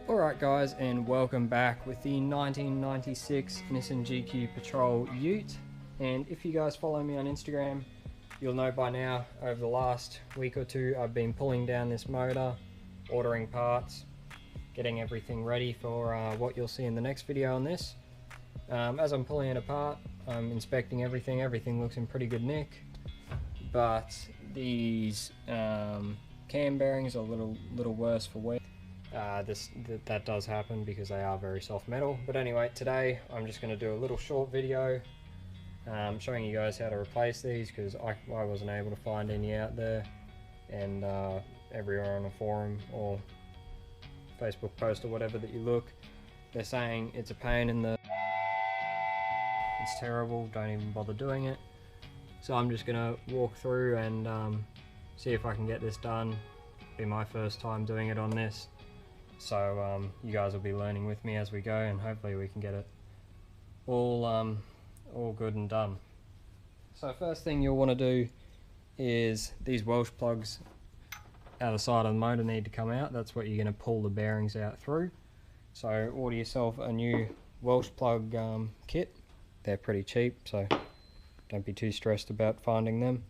Alright guys, and welcome back with the 1996 Nissan GQ Patrol Ute. And if you guys follow me on Instagram, you'll know by now, over the last week or two, I've been pulling down this motor, ordering parts, getting everything ready for what you'll see in the next video on this. As I'm pulling it apart, I'm inspecting everything. Everything looks in pretty good nick, but these cam bearings are a little worse for wear. That does happen because they are very soft metal. But anyway, today I'm just going to do a little short video showing you guys how to replace these, because I wasn't able to find any out there, and everywhere on a forum or Facebook post or whatever that you look, they're saying it's a pain in the... It's terrible, don't even bother doing it. So I'm just going to walk through and see if I can get this done. Be my first time doing it on this. So you guys will be learning with me as we go, and hopefully we can get it all good and done. So first thing you'll want to do is these Welsh plugs out the side of the motor need to come out. That's what you're going to pull the bearings out through. So order yourself a new Welsh plug kit. They're pretty cheap, so don't be too stressed about finding them.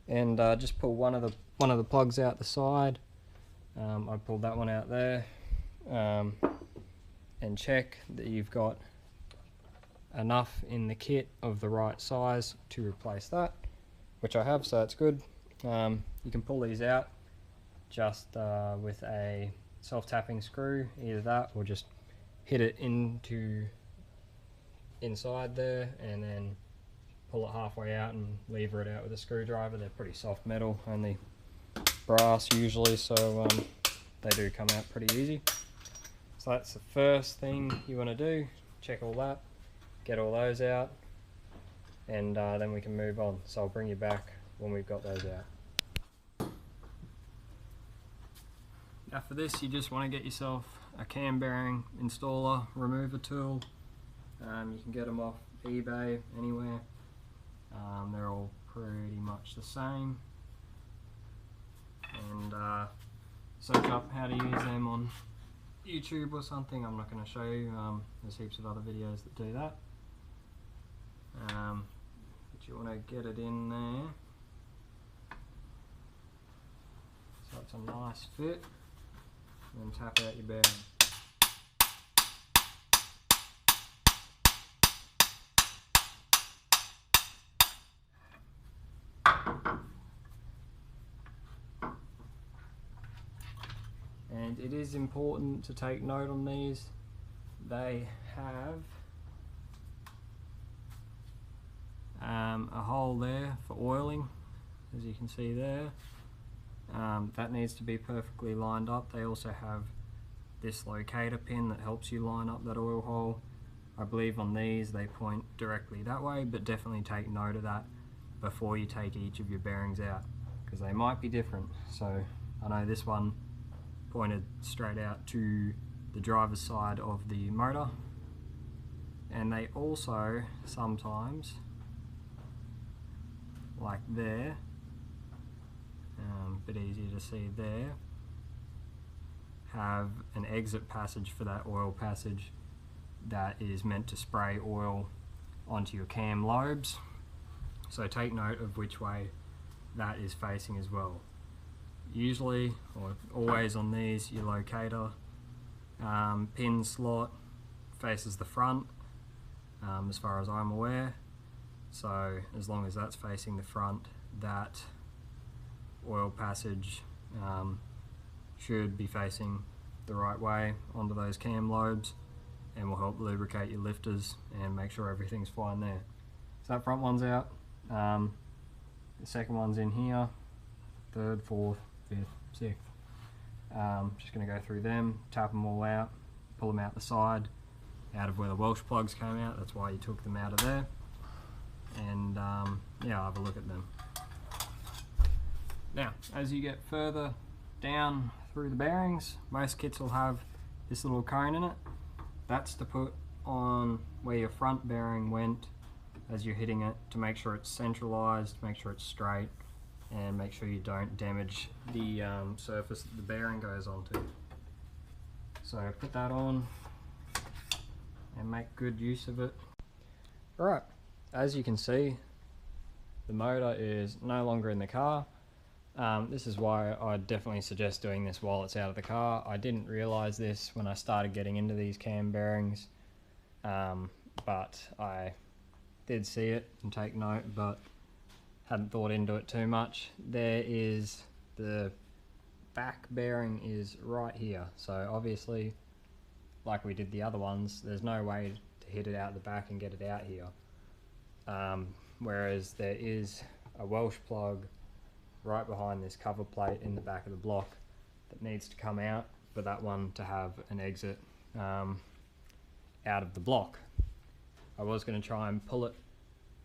And just pull one of the plugs out the side. I pulled that one out there, and check that you've got enough in the kit of the right size to replace that, which I have, so that's good. You can pull these out just with a self-tapping screw, either that or just hit it inside there and then pull it halfway out and lever it out with a screwdriver. They're pretty soft metal, only brass usually, so they do come out pretty easy. So that's the first thing you want to do. Check all that, get all those out, and then we can move on. So I'll bring you back when we've got those out. Now for this, you just want to get yourself a cam bearing installer remover tool. You can get them off eBay, anywhere. They're all pretty much the same. And search up how to use them on YouTube or something. I'm not going to show you. There's heaps of other videos that do that. But you want to get it in there so it's a nice fit, and then tap out your bearing. And it is important to take note on these. They have a hole there for oiling, as you can see there. That needs to be perfectly lined up. They also have this locator pin that helps you line up that oil hole. I believe on these they point directly that way, but definitely take note of that before you take each of your bearings out, because they might be different. So I know this one pointed straight out to the driver's side of the motor, and they also sometimes, like there, a bit easier to see there, have an exit passage for that oil passage that is meant to spray oil onto your cam lobes. So take note of which way that is facing as well. Usually, or always on these, your locator pin slot faces the front, as far as I'm aware. So as long as that's facing the front, that oil passage should be facing the right way onto those cam lobes, and will help lubricate your lifters and make sure everything's fine there. So that front one's out, the second one's in here, third, fourth, fifth, sixth. Just going to go through them, tap them all out, pull them out the side, out of where the Welsh plugs came out. That's why you took them out of there. And yeah, I'll have a look at them. Now, as you get further down through the bearings, most kits will have this little cone in it. That's to put on where your front bearing went as you're hitting it, to make sure it's centralized, make sure it's straight, and make sure you don't damage the surface that the bearing goes onto. So So put that on and make good use of it. Right, as you can see, the motor is no longer in the car. This is why I definitely suggest doing this while it's out of the car. I didn't realise this when I started getting into these cam bearings, but I did see it and take note, but hadn't thought into it too much. There is the back bearing is right here, so obviously, like we did the other ones, there's no way to hit it out the back and get it out here. Whereas there is a Welsh plug right behind this cover plate in the back of the block that needs to come out for that one to have an exit out of the block. I was going to try and pull it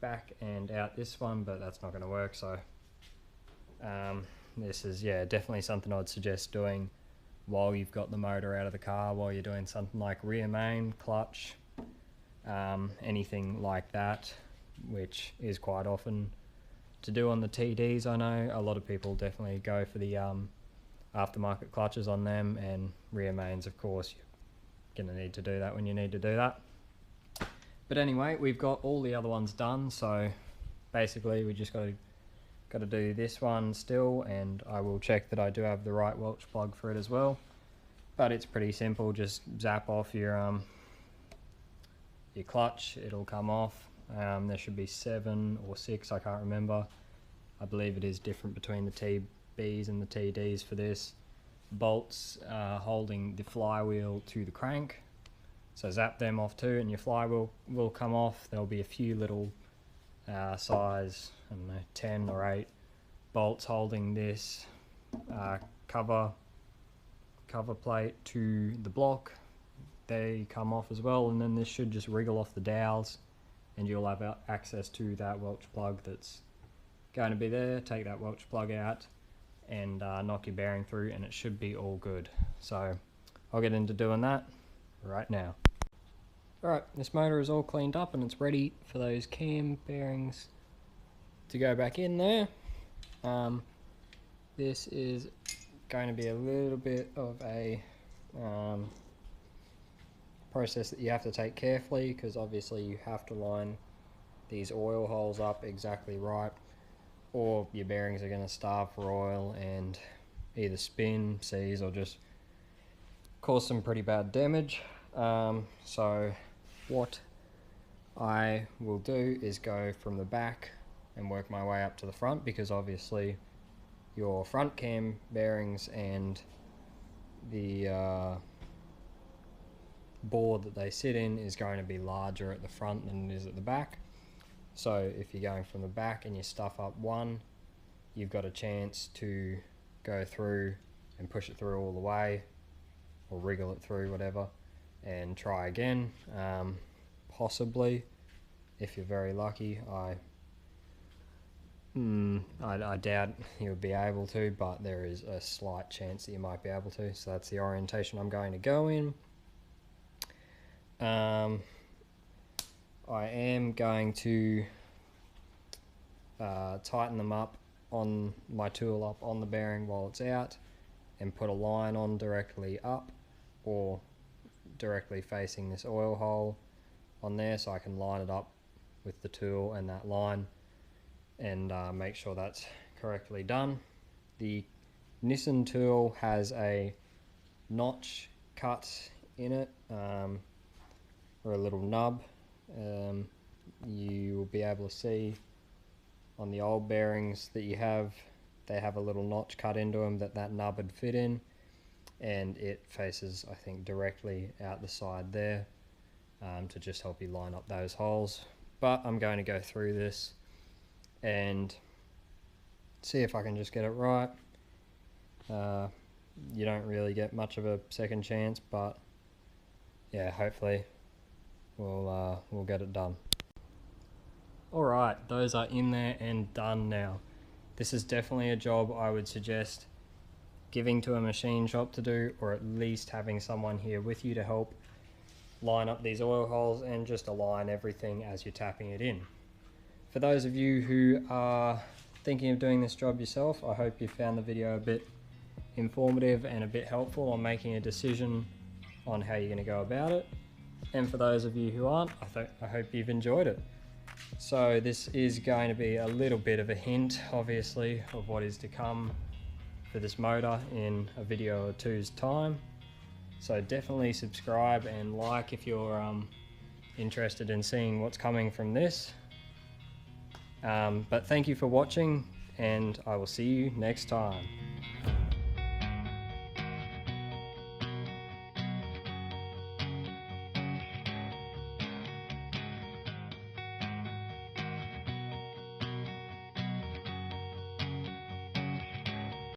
back and out this one, but that's not going to work, so this is, yeah, definitely something I'd suggest doing while you've got the motor out of the car, while you're doing something like rear main, clutch, anything like that, which is quite often to do on the TDs. I know a lot of people definitely go for the aftermarket clutches on them, and rear mains, of course, you're going to need to do that when you need to do that. But anyway, we've got all the other ones done, so basically we just got to do this one still, and I will check that I do have the right Welsh plug for it as well. But it's pretty simple, just zap off your clutch, it'll come off. There should be 7 or 6, I can't remember. I believe it is different between the TBs and the TDs for this. Bolts holding the flywheel to the crank. So zap them off too and your flywheel will come off. There'll be a few little size, I don't know, 10 or 8 bolts holding this cover plate to the block. They come off as well, and then this should just wriggle off the dowels, and you'll have access to that Welsh plug that's going to be there. Take that Welsh plug out and knock your bearing through, and it should be all good. So I'll get into doing that right now. Alright, this motor is all cleaned up and it's ready for those cam bearings to go back in there. This is going to be a little bit of a process that you have to take carefully, because obviously you have to line these oil holes up exactly right, or your bearings are going to starve for oil and either spin, seize, or just cause some pretty bad damage. So what I will do is go from the back and work my way up to the front, because obviously your front cam bearings and the board that they sit in is going to be larger at the front than it is at the back. So if you're going from the back and you stuff up one, you've got a chance to go through and push it through all the way, or wriggle it through, whatever, and try again. Possibly, if you're very lucky. I doubt you would be able to, but there is a slight chance that you might be able to. So that's the orientation I'm going to go in. I am going to tighten them up on my tool up on the bearing while it's out, and put a line on directly up or directly facing this oil hole on there, so I can line it up with the tool and that line, and make sure that's correctly done. The Nissan tool has a notch cut in it, or a little nub. You will be able to see on the old bearings that you have, they have a little notch cut into them that nub would fit in, and it faces, I think, directly out the side there, to just help you line up those holes. But I'm going to go through this and see if I can just get it right. You don't really get much of a second chance, but yeah, hopefully we'll get it done. Alright, those are in there and done now. This is definitely a job I would suggest giving to a machine shop to do, or at least having someone here with you to help line up these oil holes and just align everything as you're tapping it in. For those of you who are thinking of doing this job yourself, I hope you found the video a bit informative and a bit helpful on making a decision on how you're going to go about it. And for those of you who aren't, I hope you've enjoyed it. So this is going to be a little bit of a hint, obviously, of what is to come for this motor in a video or two's time. So definitely subscribe and like if you're interested in seeing what's coming from this. But thank you for watching, and I will see you next time.